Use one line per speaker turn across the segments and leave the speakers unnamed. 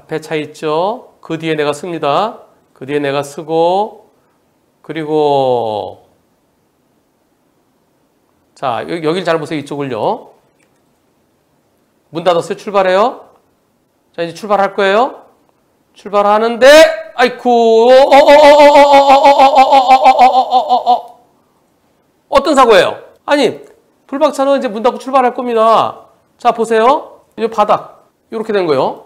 앞에 차 있죠. 그 뒤에 내가 씁니다. 그 뒤에 내가 쓰고 그리고 자 여길 잘 보세요. 이쪽을요. 문 닫았어요. 출발해요. 자 이제 출발할 거예요. 출발하는데 아이쿠 어떤 사고예요? 아니 불박차는 이제 문 닫고 출발할 겁니다. 자 보세요. 이 바닥 이렇게 된 거예요.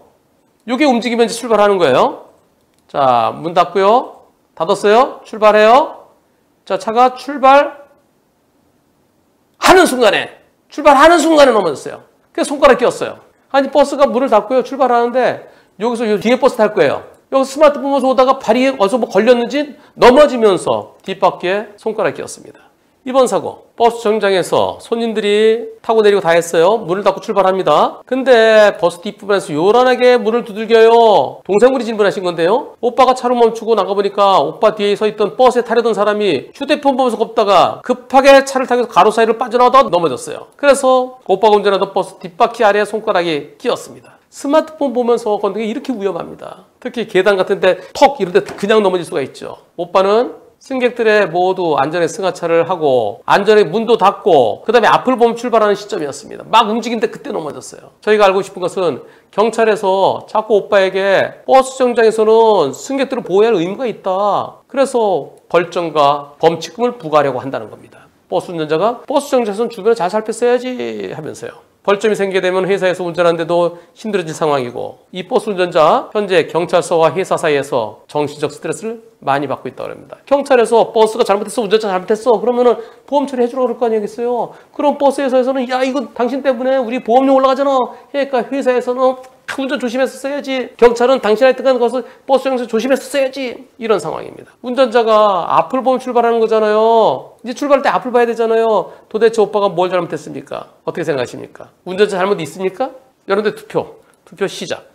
이게 움직이면 이제 출발하는 거예요. 자 문 닫고요. 닫았어요. 출발해요. 자 차가 출발하는 순간에 넘어졌어요. 그래서 손가락 끼웠어요. 아니 버스가 문을 닫고요. 출발하는데 여기서 뒤에 버스 탈 거예요. 여기서 스마트폰 보면서 오다가 발이 어디서 뭐 걸렸는지 넘어지면서 뒷바퀴에 손가락 끼웠습니다. 이번 사고 버스 정류장에서 손님들이 타고 내리고 다 했어요. 문을 닫고 출발합니다. 근데 버스 뒷부분에서 요란하게 문을 두들겨요. 동생분이 질문하신 건데요. 오빠가 차를 멈추고 나가보니까 오빠 뒤에 서 있던 버스에 타려던 사람이 휴대폰 보면서 걷다가 급하게 차를 타기 위해서 가로 사이를 빠져나오다 넘어졌어요. 그래서 오빠가 운전하던 버스 뒷바퀴 아래에 손가락이 끼었습니다. 스마트폰 보면서 걷는 게 이렇게 위험합니다. 특히 계단 같은 데 턱 이런 데 그냥 넘어질 수가 있죠. 오빠는 승객들의 모두 안전에 승하차를 하고 안전에 문도 닫고 그 다음에 앞을 보면 출발하는 시점이었습니다. 막 움직이는데 그때 넘어졌어요. 저희가 알고 싶은 것은 경찰에서 자꾸 오빠에게 버스 정류장에서는 승객들을 보호해야 할 의무가 있다. 그래서 벌점과 범칙금을 부과하려고 한다는 겁니다. 버스 운전자가 버스 정류장에서는 주변을 잘 살폈어야지 하면서요. 벌점이 생기게 되면 회사에서 운전하는데도 힘들어질 상황이고 이 버스 운전자 현재 경찰서와 회사 사이에서 정신적 스트레스를 많이 받고 있다고 합니다. 경찰에서 버스가 잘못했어, 운전자 잘못했어 그러면은 보험 처리해주라고 그럴 거 아니겠어요. 그럼 버스 회사에서는 야 이거 당신 때문에 우리 보험료 올라가잖아. 그러니까 회사에서는 운전 조심했었어야지. 경찰은 당신한테 가서 버스 정류장에서 조심했었어야지. 이런 상황입니다. 운전자가 앞을 보면 출발하는 거잖아요. 이제 출발할 때 앞을 봐야 되잖아요. 도대체 오빠가 뭘 잘못했습니까? 어떻게 생각하십니까? 운전자 잘못 있습니까? 여러분들 투표 시작.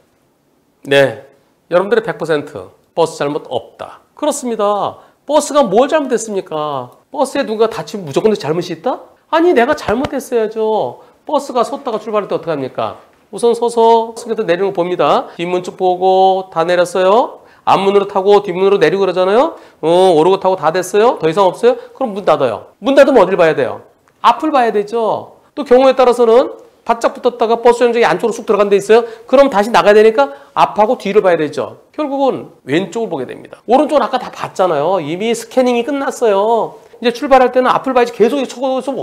네, 여러분들의 100% 버스 잘못 없다. 그렇습니다. 버스가 뭘 잘못했습니까? 버스에 누가 다치면 무조건 잘못이 있다? 아니 내가 잘못했어야죠. 버스가 섰다가 출발할 때 어떡합니까? 우선 서서 승객들 내리는 거 봅니다. 뒷문 쭉 보고 다 내렸어요. 앞문으로 타고 뒷문으로 내리고 그러잖아요. 오르고 타고 다 됐어요. 더 이상 없어요? 그럼 문 닫아요. 문 닫으면 어디를 봐야 돼요? 앞을 봐야 되죠. 또 경우에 따라서는 바짝 붙었다가 버스 정류장이 안쪽으로 쑥 들어간 데 있어요. 그럼 다시 나가야 되니까 앞하고 뒤를 봐야 되죠. 결국은 왼쪽을 보게 됩니다. 오른쪽은 아까 다 봤잖아요. 이미 스캐닝이 끝났어요. 이제 출발할 때는 앞을 봐야지. 계속 쳐서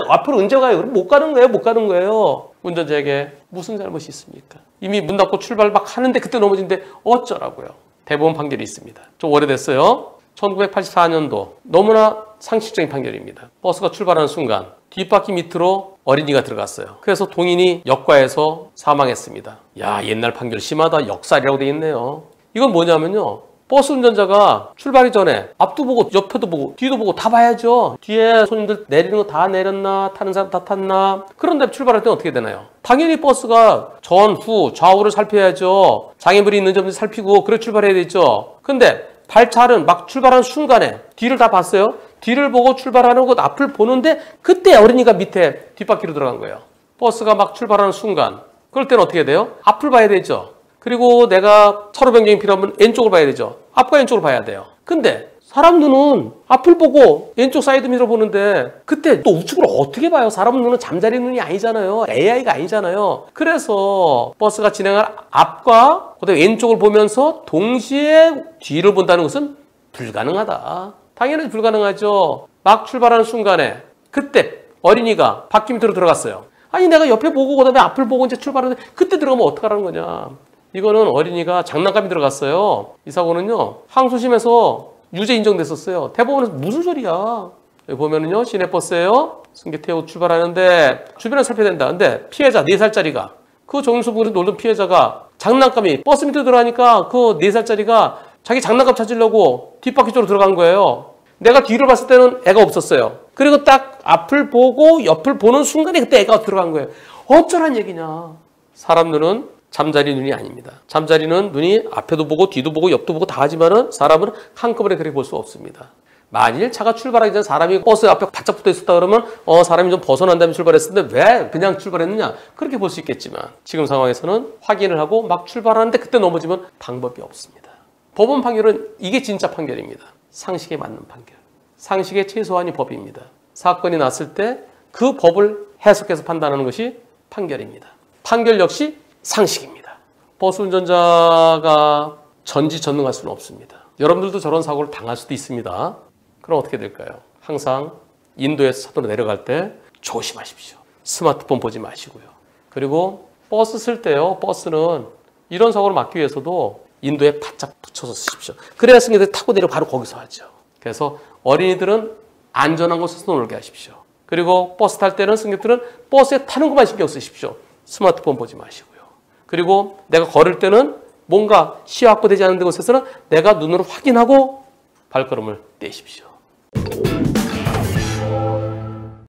앞으로 언제 가요? 그럼 못 가는 거예요. 운전자에게 무슨 잘못이 있습니까? 이미 문 닫고 출발 막 하는데 그때 넘어진데 어쩌라고요? 대법원 판결이 있습니다. 좀 오래됐어요. 1984년도 너무나 상식적인 판결입니다. 버스가 출발하는 순간 뒷바퀴 밑으로 어린이가 들어갔어요. 그래서 동인이 역과해서 사망했습니다. 야, 옛날 판결 심하다. 역살이라고 돼 있네요. 이건 뭐냐면요. 버스 운전자가 출발하기 전에 앞도 보고 옆에도 보고 뒤도 보고 다 봐야죠. 뒤에 손님들 내리는 거 다 내렸나, 타는 사람 다 탔나. 그런데 출발할 때는 어떻게 되나요? 당연히 버스가 전, 후, 좌우를 살펴야죠. 장애물이 있는지 없는지 살피고 그래 출발해야 되죠. 근데 발차는 막 출발하는 순간에 뒤를 다 봤어요. 뒤를 보고 출발하는 것 앞을 보는데 그때 어린이가 밑에 뒷바퀴로 들어간 거예요. 버스가 막 출발하는 순간. 그럴 때는 어떻게 돼요? 앞을 봐야 되죠. 그리고 내가 차로 변경이 필요하면 왼쪽을 봐야 되죠. 앞과 왼쪽을 봐야 돼요. 근데 사람 눈은 앞을 보고 왼쪽 사이드 미러 보는데 그때 또 우측으로 어떻게 봐요? 사람 눈은 잠자리 눈이 아니잖아요. AI가 아니잖아요. 그래서 버스가 진행할 앞과 그다음에 왼쪽을 보면서 동시에 뒤를 본다는 것은 불가능하다. 당연히 불가능하죠. 막 출발하는 순간에 그때 어린이가 바퀴 밑으로 들어갔어요. 아니 내가 옆에 보고 그다음에 앞을 보고 이제 출발하는데 그때 들어가면 어떡하라는 거냐. 이거는 어린이가 장난감이 들어갔어요. 이 사고는요. 항소심에서 유죄 인정됐었어요. 대법원에서 무슨 소리야. 여기 보면은요. 시내버스예요. 승객 태우고 출발하는데 주변을 살펴야 된다. 근데 피해자 4살짜리가 그 정류소 부근에 놀던 피해자가 장난감이 버스 밑으로 들어가니까 그 4살짜리가 자기 장난감 찾으려고 뒷바퀴 쪽으로 들어간 거예요. 내가 뒤를 봤을 때는 애가 없었어요. 그리고 딱 앞을 보고 옆을 보는 순간에 그때 애가 들어간 거예요. 어쩌란 얘기냐. 사람 눈은 잠자리 눈이 아닙니다. 잠자리는 눈이 앞에도 보고 뒤도 보고 옆도 보고 다 하지만은 사람은 한꺼번에 그렇게 볼 수 없습니다. 만일 차가 출발하기 전에 사람이 버스 앞에 바짝 붙어 있었다 그러면 사람이 좀 벗어난 다음에 출발했었는데 왜 그냥 출발했느냐? 그렇게 볼 수 있겠지만 지금 상황에서는 확인을 하고 막 출발하는데 그때 넘어지면 방법이 없습니다. 법원 판결은 이게 진짜 판결입니다. 상식에 맞는 판결. 상식의 최소한이 법입니다. 사건이 났을 때 그 법을 해석해서 판단하는 것이 판결입니다. 판결 역시 상식입니다. 버스 운전자가 전지전능할 수는 없습니다. 여러분들도 저런 사고를 당할 수도 있습니다. 그럼 어떻게 될까요? 항상 인도에서 차도로 내려갈 때 조심하십시오. 스마트폰 보지 마시고요. 그리고 버스 쓸 때요. 버스는 이런 사고를 막기 위해서도 인도에 바짝 붙여서 쓰십시오. 그래야 승객들이 타고 내려 바로 거기서 하죠. 그래서 어린이들은 안전한 곳에서 놀게 하십시오. 그리고 버스 탈 때는 승객들은 버스에 타는 것만 신경 쓰십시오. 스마트폰 보지 마시고요. 그리고 내가 걸을 때는 뭔가 시야 확보되지 않은 곳에서는 내가 눈으로 확인하고 발걸음을 떼십시오.